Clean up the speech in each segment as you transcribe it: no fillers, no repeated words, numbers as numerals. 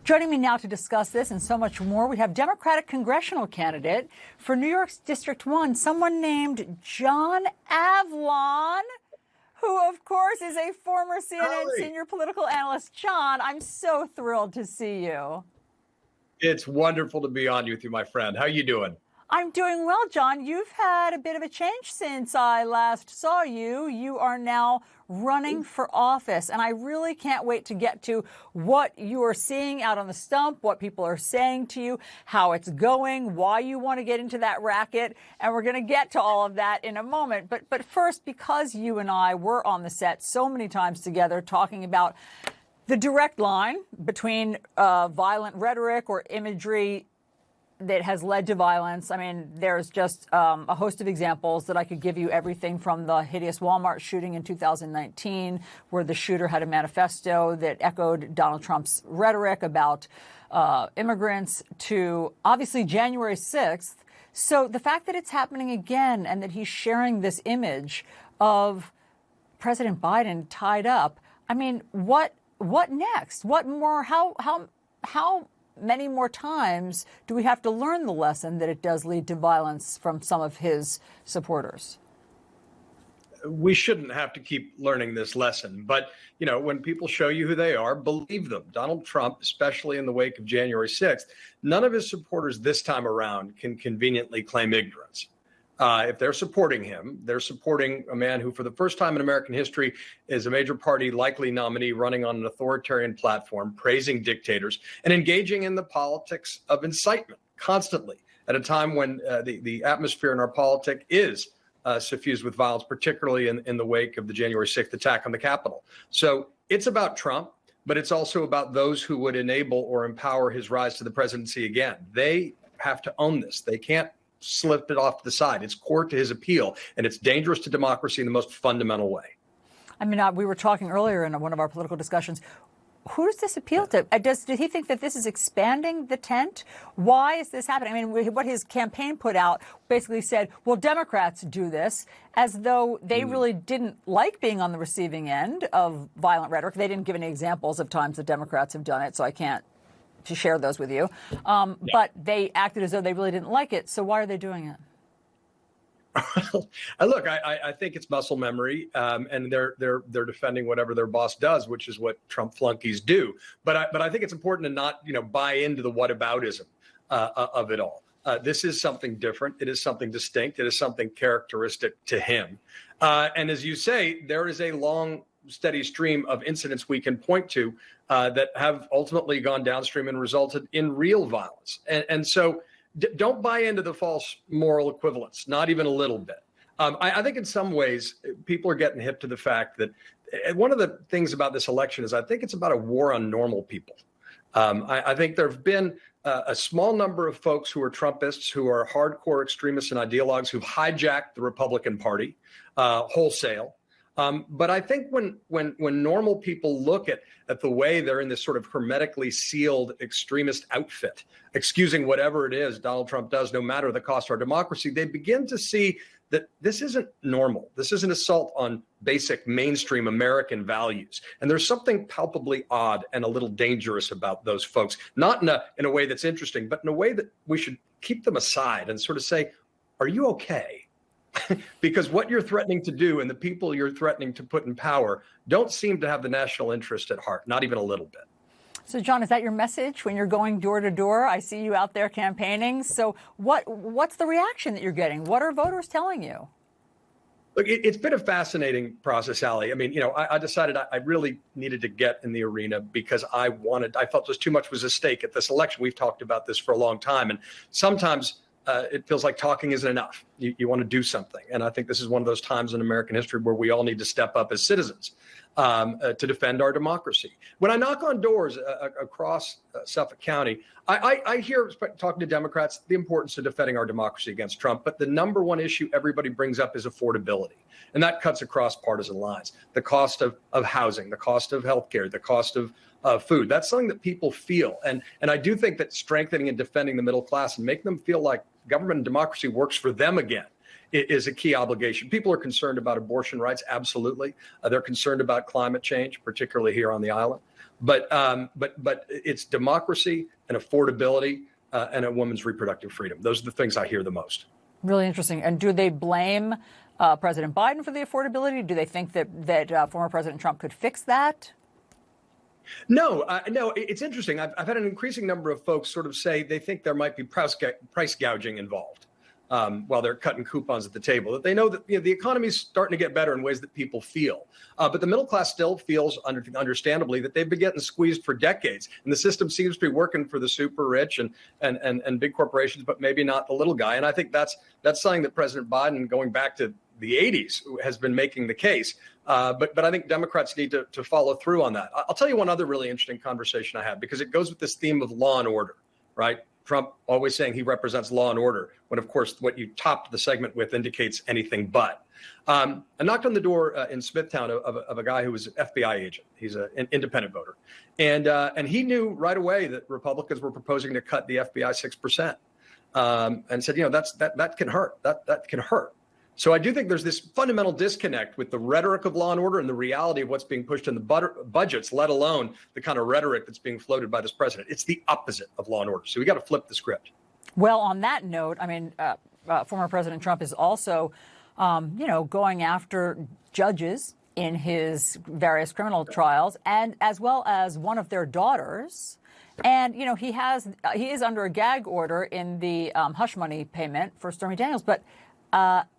Joining me now to discuss this and so much more, we have Democratic congressional candidate for New York's District 1, someone named John Avlon, who, of course, is a former CNN senior political analyst. John, I'm so thrilled to see you. It's wonderful to be on with you, my friend. How are you doing? I'm doing well, John. You've had a bit of a change since I last saw you. You are now running for office, and I really can't wait to get to what you are seeing out on the stump, what people are saying to you, how it's going, why you want to get into that racket, and we're going to get to all of that in a moment. But first, because you and I were on the set so many times together talking about the direct line between violent rhetoric or imagery that has led to violence. I mean, there's just a host of examples that I could give you, everything from the hideous Walmart shooting in 2019, where the shooter had a manifesto that echoed Donald Trump's rhetoric about immigrants, to obviously January 6th. So the fact that it's happening again and that he's sharing this image of President Biden tied up, I mean, what next? What more? How many more times do we have to learn the lesson that it does lead to violence from some of his supporters? We shouldn't have to keep learning this lesson. But, you know, when people show you who they are, believe them. Donald Trump, especially in the wake of January 6th, none of his supporters this time around can conveniently claim ignorance. If they're supporting him, they're supporting a man who, for the first time in American history, is a major party likely nominee running on an authoritarian platform, praising dictators and engaging in the politics of incitement constantly at a time when the atmosphere in our politics is suffused with violence, particularly in the wake of the January 6th attack on the Capitol. So it's about Trump, but it's also about those who would enable or empower his rise to the presidency again. They have to own this. They can't slip it off to the side. It's core to his appeal, and it's dangerous to democracy in the most fundamental way. I mean, we were talking earlier in one of our political discussions. Who does this appeal to? Did he think that this is expanding the tent? Why is this happening? I mean, what his campaign put out basically said, well, Democrats do this, as though they really didn't like being on the receiving end of violent rhetoric. They didn't give any examples of times that Democrats have done it, so I can't to share those with you. But they acted as though they really didn't like it. So why are they doing it? Look, I think it's muscle memory, and they're defending whatever their boss does, which is what Trump flunkies do. But I think it's important to not buy into the whataboutism of it all. This is something different. It is something distinct. It is something characteristic to him. And as you say, there is a long, steady stream of incidents we can point to that have ultimately gone downstream and resulted in real violence. And so don't buy into the false moral equivalence, not even a little bit. I think in some ways people are getting hip to the fact that one of the things about this election is I think it's about a war on normal people. I think there have been a small number of folks who are Trumpists, who are hardcore extremists and ideologues who've hijacked the Republican Party wholesale. But I think when normal people look at the way they're in this sort of hermetically sealed extremist outfit, excusing whatever it is Donald Trump does, no matter the cost to our democracy, they begin to see that this isn't normal. This is an assault on basic mainstream American values. And there's something palpably odd and a little dangerous about those folks, not in a way that's interesting, but in a way that we should keep them aside and sort of say, are you okay? Because what you're threatening to do and the people you're threatening to put in power don't seem to have the national interest at heart, not even a little bit. So, John, is that your message when you're going door to door? I see you out there campaigning. So what's the reaction that you're getting? What are voters telling you? Look, it's been a fascinating process, Allie. I mean, I decided I really needed to get in the arena because I felt just too much was at stake at this election. We've talked about this for a long time. And sometimes it feels like talking isn't enough. You want to do something. And I think this is one of those times in American history where we all need to step up as citizens to defend our democracy. When I knock on doors across Suffolk County, I hear, talking to Democrats, the importance of defending our democracy against Trump. But the number one issue everybody brings up is affordability. And that cuts across partisan lines. The cost of housing, the cost of healthcare, the cost of food. That's something that people feel. And I do think that strengthening and defending the middle class and making them feel like government and democracy works for them again is a key obligation. People are concerned about abortion rights. Absolutely. They're concerned about climate change, particularly here on the island. But it's democracy and affordability and a woman's reproductive freedom. Those are the things I hear the most. Really interesting. And do they blame President Biden for the affordability? Do they think that former President Trump could fix that? No, it's interesting. I've had an increasing number of folks sort of say they think there might be price gouging involved while they're cutting coupons at the table, that they know that the economy is starting to get better in ways that people feel. But the middle class still feels, understandably, that they've been getting squeezed for decades. And the system seems to be working for the super rich and big corporations, but maybe not the little guy. And I think that's something that President Biden, going back to the 80s, has been making the case. But I think Democrats need to follow through on that. I'll tell you one other really interesting conversation I had, because it goes with this theme of law and order, right? Trump always saying he represents law and order, when, of course, what you topped the segment with indicates anything but. I knocked on the door in Smithtown of a guy who was an FBI agent. He's an independent voter. And he knew right away that Republicans were proposing to cut the FBI 6%, and said, that can hurt. That can hurt. So I do think there's this fundamental disconnect with the rhetoric of law and order and the reality of what's being pushed in the budgets, let alone the kind of rhetoric that's being floated by this president. It's the opposite of law and order. So we got to flip the script. Well, on that note, I mean, former President Trump is also, going after judges in his various criminal trials, and as well as one of their daughters. And, he is under a gag order in the hush money payment for Stormy Daniels, but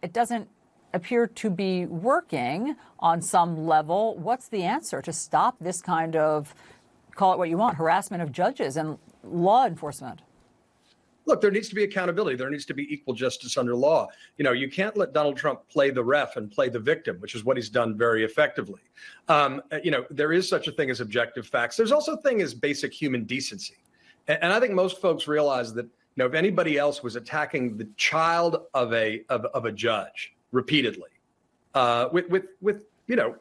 it doesn't appear to be working on some level. What's the answer to stop this kind of, call it what you want, harassment of judges and law enforcement? Look, there needs to be accountability. There needs to be equal justice under law. You can't let Donald Trump play the ref and play the victim, which is what he's done very effectively. There is such a thing as objective facts. There's also a thing as basic human decency. And I think most folks realize that if anybody else was attacking the child of a judge repeatedly, with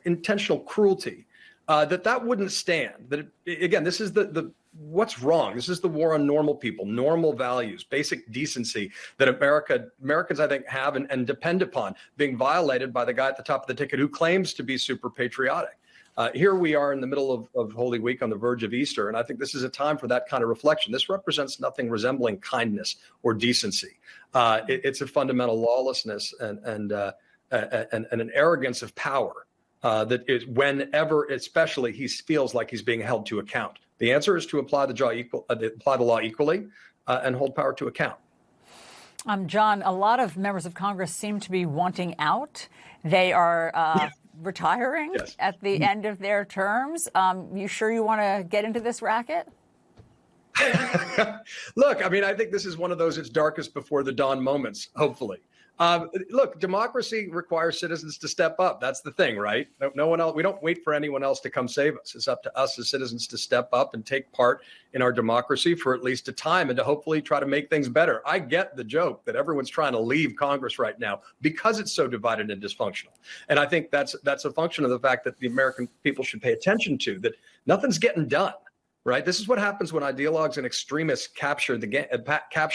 intentional cruelty, that wouldn't stand. That again, this is the what's wrong. This is the war on normal people, normal values, basic decency that Americans, I think, have and depend upon, being violated by the guy at the top of the ticket who claims to be super patriotic. Here we are in the middle of Holy Week, on the verge of Easter, and I think this is a time for that kind of reflection. This represents nothing resembling kindness or decency. It's a fundamental lawlessness and an arrogance of power that is, whenever, especially, he feels like he's being held to account. The answer is to apply the law equally and hold power to account. John, a lot of members of Congress seem to be wanting out. They are retiring at the end of their terms. You sure you want to get into this racket? Look, I mean, I think this is one of those it's darkest before the dawn moments, hopefully. Look, democracy requires citizens to step up. That's the thing, right? No one else. We don't wait for anyone else to come save us. It's up to us as citizens to step up and take part in our democracy for at least a time, and to hopefully try to make things better. I get the joke that everyone's trying to leave Congress right now because it's so divided and dysfunctional. And I think that's a function of the fact that the American people should pay attention to that nothing's getting done. Right. This is what happens when ideologues and extremists capture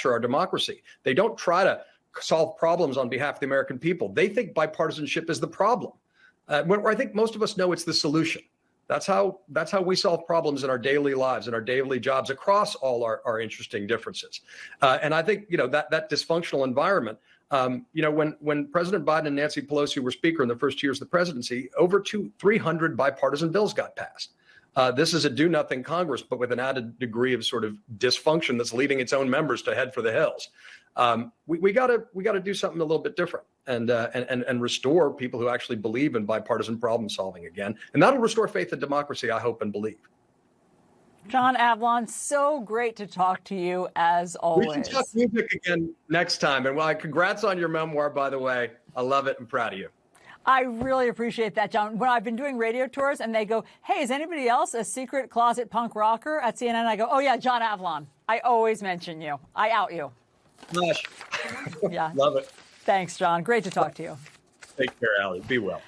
our democracy. They don't try to solve problems on behalf of the American people. They think bipartisanship is the problem. Where I think most of us know it's the solution. That's how we solve problems in our daily lives and our daily jobs across all our interesting differences. And I think, that dysfunctional environment, when President Biden and Nancy Pelosi were speaker in the first years of the presidency, over 300 bipartisan bills got passed. This is a do-nothing Congress, but with an added degree of sort of dysfunction that's leading its own members to head for the hills. We got to do something a little bit different and restore people who actually believe in bipartisan problem solving again, and that'll restore faith in democracy, I hope and believe. John Avlon, so great to talk to you as always. We can talk music again next time, and congrats on your memoir, by the way. I love it and proud of you. I really appreciate that, John. When I've been doing radio tours and they go, hey, is anybody else a secret closet punk rocker at CNN? I go, oh, yeah, John Avlon. I always mention you. I out you. Gosh. Yeah. Love it. Thanks, John. Great to talk to you. Take care, Allie. Be well.